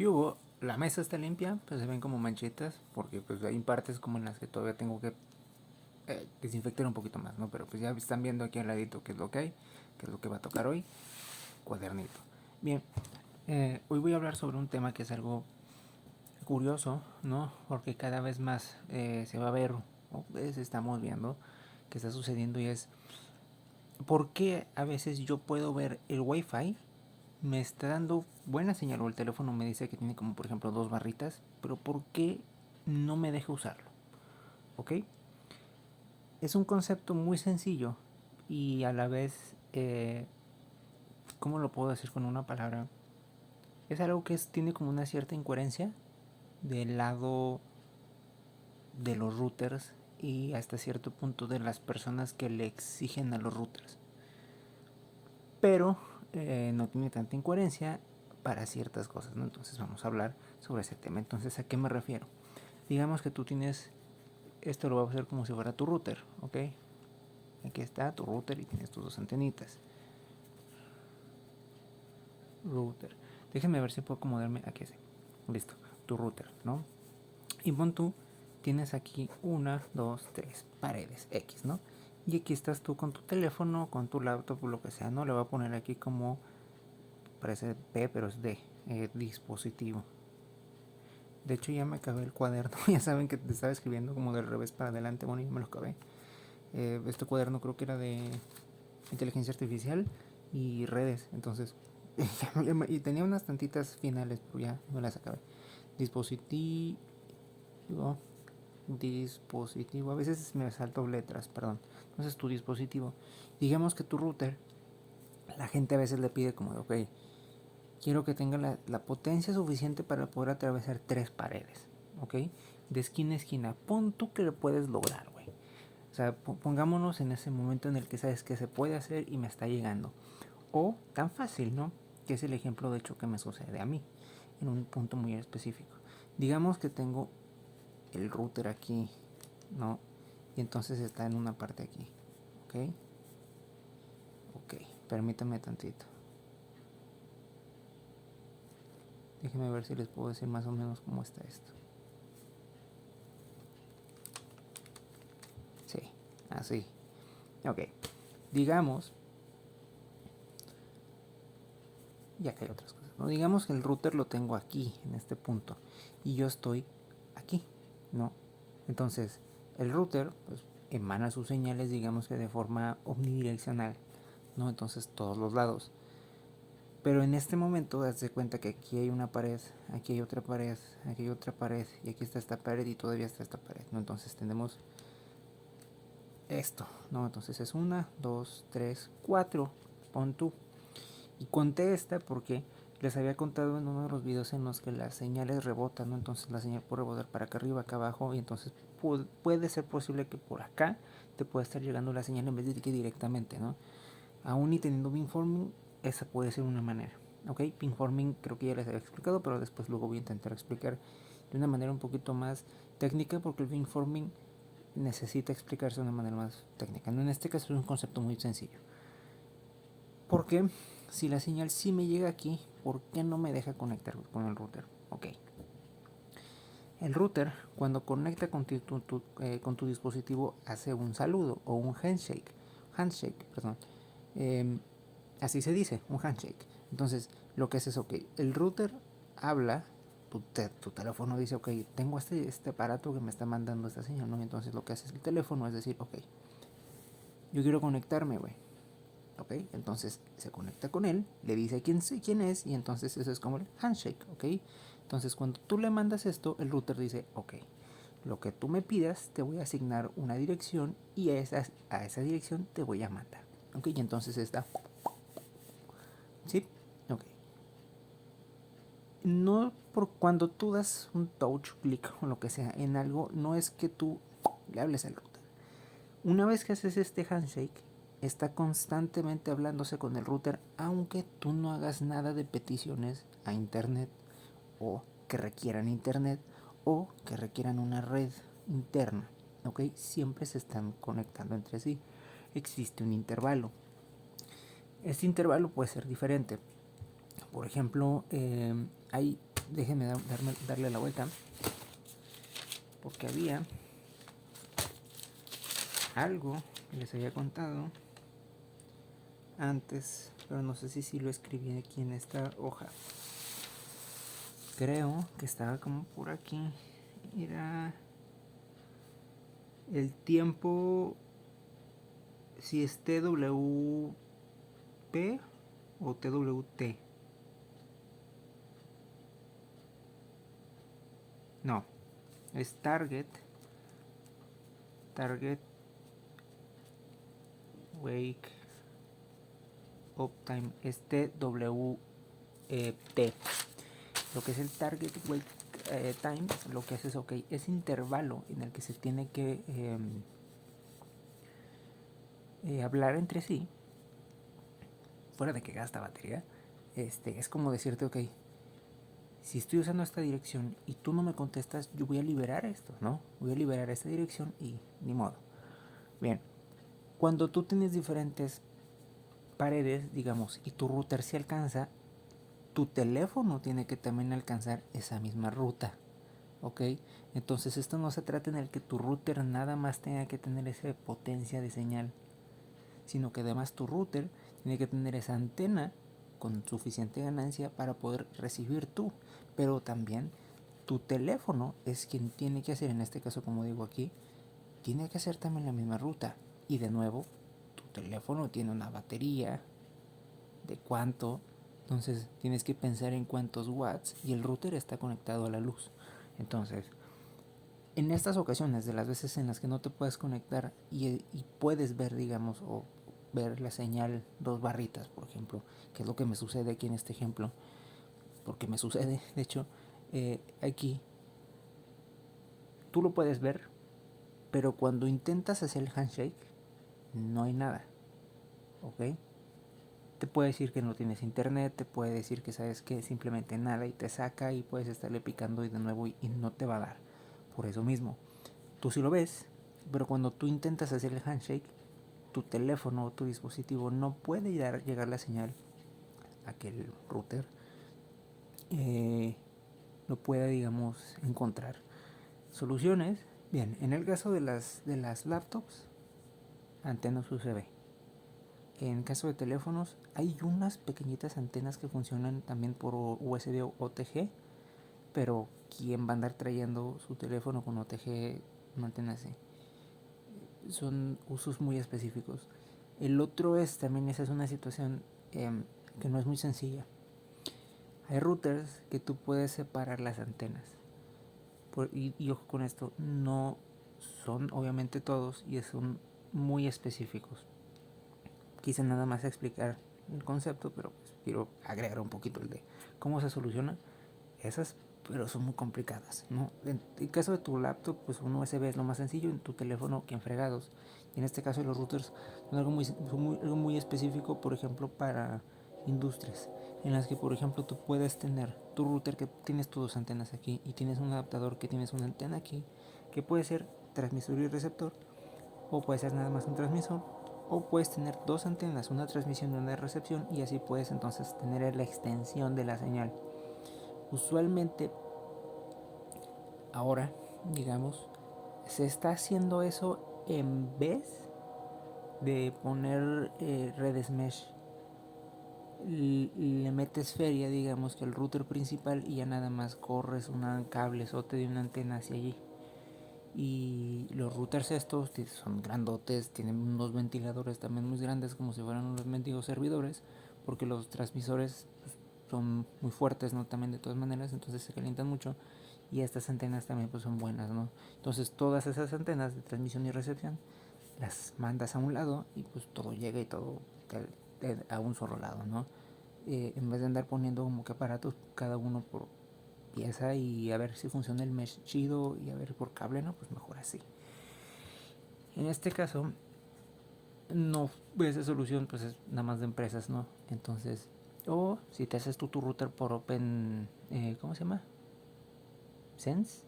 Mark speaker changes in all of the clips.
Speaker 1: ¿Qué hubo? La mesa está limpia, pues se ven como manchitas, porque pues hay partes como en las que todavía tengo que desinfectar un poquito más, ¿no? Pero pues ya están viendo aquí al ladito qué es lo que hay, qué es lo que va a tocar hoy, cuadernito. Bien, hoy voy a hablar sobre un tema que es algo curioso, ¿no? Porque cada vez más se va a ver, o pues estamos viendo que está sucediendo y es, ¿por qué a veces yo puedo ver el wifi? Me está dando buena señal o el teléfono me dice que tiene como por ejemplo dos barritas, pero ¿por qué no me deja usarlo? ¿Ok? Es un concepto muy sencillo y a la vez, ¿cómo lo puedo decir con una palabra? Es algo que tiene como una cierta incoherencia del lado de los routers y hasta cierto punto de las personas que le exigen a los routers. Pero no tiene tanta incoherencia para ciertas cosas, ¿no? Entonces vamos a hablar sobre ese tema. Entonces, ¿a qué me refiero? Digamos que tú tienes, esto lo voy a hacer como si fuera tu router, ¿ok? Aquí está tu router y tienes tus dos antenitas. Router. Déjenme ver si puedo acomodarme. Aquí sí. Listo. Tu router, ¿no? Y pon tú, tienes aquí una, dos, tres paredes X, ¿no? Y aquí estás tú con tu teléfono, con tu laptop, lo que sea, ¿no? Le voy a poner aquí como, parece P, pero es D, dispositivo. De hecho ya me acabé el cuaderno, ya saben que te estaba escribiendo como del revés para adelante, bueno, ya me lo acabé. Este cuaderno creo que era de inteligencia artificial y redes, entonces y tenía unas tantitas finales, pero ya me las acabé. Dispositivo, dispositivo, a veces me salto letras, perdón. Entonces tu dispositivo, digamos que tu router, la gente a veces le pide como de, ok, quiero que tenga la potencia suficiente para poder atravesar tres paredes, ok, de esquina a esquina. Pon tú que lo puedes lograr, güey. O sea, pongámonos en ese momento en el que sabes que se puede hacer y me está llegando. O tan fácil, ¿no? Que es el ejemplo de hecho que me sucede a mí, en un punto muy específico. Digamos que tengo el router aquí, ¿no? Y entonces está en una parte aquí, ¿ok? Ok, permítanme tantito. Déjenme ver si les puedo decir más o menos cómo está esto. Sí, así. Ok, digamos, ya que hay otras cosas, ¿no? Digamos que el router lo tengo aquí, en este punto, y yo estoy aquí, ¿no? Entonces, el router, pues, emana sus señales, digamos que de forma omnidireccional, ¿no? Entonces, todos los lados. Pero en este momento, das de cuenta que aquí hay una pared, aquí hay otra pared, aquí hay otra pared, y aquí está esta pared y todavía está esta pared, ¿no? Entonces tenemos esto, ¿no? Entonces es una, dos, tres, cuatro, pon tú. Y conté esta porque les había contado en uno de los videos en los que las señales rebotan, ¿no? Entonces la señal puede rebotar para acá arriba, acá abajo, y entonces puede ser posible que por acá te pueda estar llegando la señal en vez de que directamente, ¿no? Aún y teniendo beamforming, esa puede ser una manera, ¿ok? Beamforming creo que ya les había explicado, pero después luego voy a intentar explicar de una manera un poquito más técnica, porque el beamforming necesita explicarse de una manera más técnica, ¿no? En este caso es un concepto muy sencillo. Porque si la señal sí me llega aquí, ¿por qué no me deja conectar con el router? Ok. El router, cuando conecta con tu dispositivo, hace un saludo o un handshake. Handshake, perdón. Eh, Así se dice, un handshake. Entonces, lo que hace es, ok, el router habla, tu teléfono dice, ok, tengo este aparato que me está mandando esta señal, ¿no? Entonces, lo que hace el teléfono es decir, ok, yo quiero conectarme, güey. ¿Ok? Entonces se conecta con él, le dice quién es y entonces eso es como el handshake, ¿ok? Entonces cuando tú le mandas esto, el router dice, ok, lo que tú me pidas te voy a asignar una dirección y a esa dirección te voy a mandar, ¿ok? Y entonces está, ¿sí? Ok. No por cuando tú das un touch, clic o lo que sea en algo, no es que tú le hables al router. Una vez que haces este handshake, está constantemente hablándose con el router, aunque tú no hagas nada de peticiones a internet o que requieran internet o que requieran una red interna. ¿Ok? Siempre se están conectando entre sí. Existe un intervalo. Este intervalo puede ser diferente. Por ejemplo, hay déjenme darle la vuelta, porque había algo que les había contado antes, pero no sé si lo escribí aquí en esta hoja. Creo que estaba como por aquí. Era el tiempo, si es TWP o TWT. No, es Target Wake Up Time, es TWT. Lo que es el Target Wake Time, lo que hace es, ok, ese intervalo en el que se tiene que hablar entre sí, fuera de que gasta batería, es como decirte, ok, si estoy usando esta dirección y tú no me contestas, yo voy a liberar esto, ¿no? Voy a liberar esta dirección y ni modo. Bien, cuando tú tienes diferentes paredes, digamos, y tu router se alcanza, tu teléfono tiene que también alcanzar esa misma ruta, ¿ok? Entonces esto no se trata en el que tu router nada más tenga que tener esa potencia de señal, sino que además tu router tiene que tener esa antena con suficiente ganancia para poder recibir tú, pero también tu teléfono es quien tiene que hacer, en este caso como digo aquí, tiene que hacer también la misma ruta. Y de nuevo, tu teléfono tiene una batería de cuánto, entonces tienes que pensar en cuántos watts y el router está conectado a la luz. Entonces, en estas ocasiones, de las veces en las que no te puedes conectar y puedes ver, digamos, o ver la señal 2 barritas, por ejemplo, que es lo que me sucede aquí en este ejemplo, porque me sucede, de hecho, aquí tú lo puedes ver, pero cuando intentas hacer el handshake, no hay nada, ¿ok? Te puede decir que no tienes internet, te puede decir que sabes que simplemente nada y te saca y puedes estarle picando y de nuevo y no te va a dar. Por eso mismo, tú sí lo ves, pero cuando tú intentas hacer el handshake, tu teléfono o tu dispositivo no puede llegar la señal a que el router lo pueda, digamos, encontrar. Soluciones, bien, en el caso de las laptops, antenas USB. En caso de teléfonos, hay unas pequeñitas antenas que funcionan también por USB o OTG, pero ¿quién va a andar trayendo su teléfono con OTG, no antena así? Son usos muy específicos. El otro es, también esa es una situación que no es muy sencilla. Hay routers que tú puedes separar las antenas. Y ojo con esto, no son obviamente todos y son muy específicos. Quise nada más explicar el concepto, pero pues quiero agregar un poquito el de cómo se soluciona esas, pero son muy complicadas, ¿no? En el caso de tu laptop, pues un USB es lo más sencillo, en tu teléfono que en fregados. Y en este caso los routers son algo muy específico, por ejemplo, para industrias, en las que, por ejemplo, tú puedes tener tu router que tienes tus 2 antenas aquí y tienes un adaptador que tienes una antena aquí, que puede ser transmisor y receptor, o puede ser nada más un transmisor, o puedes tener 2 antenas, una transmisión y una recepción, y así puedes entonces tener la extensión de la señal. Usualmente ahora, digamos, se está haciendo eso en vez de poner redes mesh. Le metes feria, digamos, que el router principal y ya nada más corres un cablezote de una antena hacia allí. Y los routers estos son grandotes, tienen unos ventiladores también muy grandes, como si fueran unos mendigos servidores, porque los transmisores pues, son muy fuertes, ¿no? También de todas maneras, entonces se calientan mucho. Y estas antenas también pues son buenas, ¿no? Entonces todas esas antenas de transmisión y recepción las mandas a un lado y pues todo llega y todo a un solo lado, ¿no? En vez de andar poniendo como que aparatos cada uno por pieza y a ver si funciona el mesh chido y a ver por cable, ¿no? Pues mejor así. En este caso, no, esa solución pues es nada más de empresas, ¿no? Entonces, o si te haces tú tu router por Open, ¿cómo se llama? Sense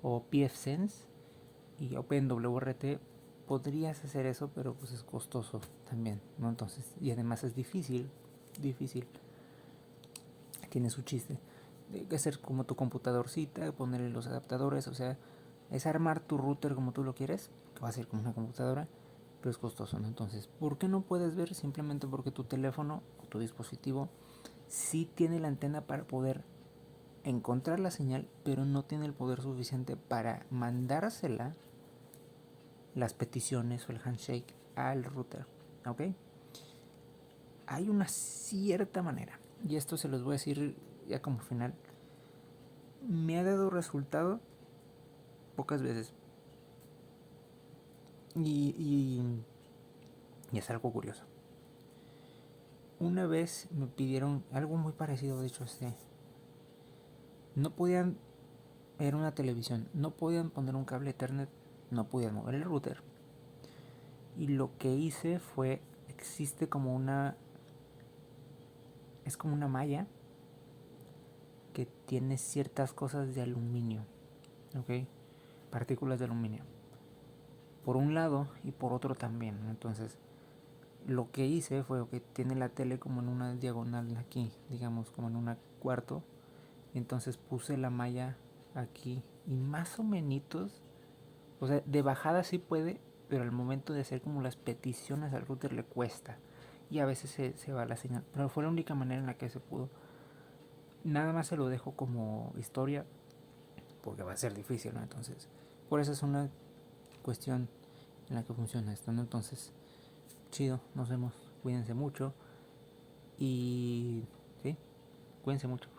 Speaker 1: o pfSense y OpenWRT, podrías hacer eso, pero pues es costoso también, ¿no? Entonces, y además es difícil, tiene su chiste. hacer como tu computadorcita, ponerle los adaptadores, o sea, es armar tu router como tú lo quieres, que va a ser como una computadora, pero es costoso, ¿no? Entonces, ¿por qué no puedes ver? Simplemente porque tu teléfono o tu dispositivo sí tiene la antena para poder encontrar la señal, pero no tiene el poder suficiente para mandársela, las peticiones o el handshake al router, ¿ok? Hay una cierta manera, y esto se los voy a decir ya como final. Me ha dado resultado pocas veces, y, y, y es algo curioso. Una vez me pidieron algo muy parecido, de hecho, no podían ver una televisión, no podían poner un cable Ethernet, no podían mover el router. Y lo que hice fue, existe como es como una malla que tiene ciertas cosas de aluminio, ¿ok? Partículas de aluminio. Por un lado y por otro también, ¿no? Entonces, lo que hice fue que tiene la tele como en una diagonal aquí, digamos, como en un cuarto. Entonces puse la malla aquí y más o menos, o sea, de bajada sí puede, pero al momento de hacer como las peticiones al router le cuesta. Y a veces se va la señal. Pero fue la única manera en la que se pudo. Nada más se lo dejo como historia, porque va a ser difícil, ¿no? Entonces, por eso es una cuestión en la que funciona esto, ¿no? Entonces, chido, nos vemos, cuídense mucho y sí, cuídense mucho.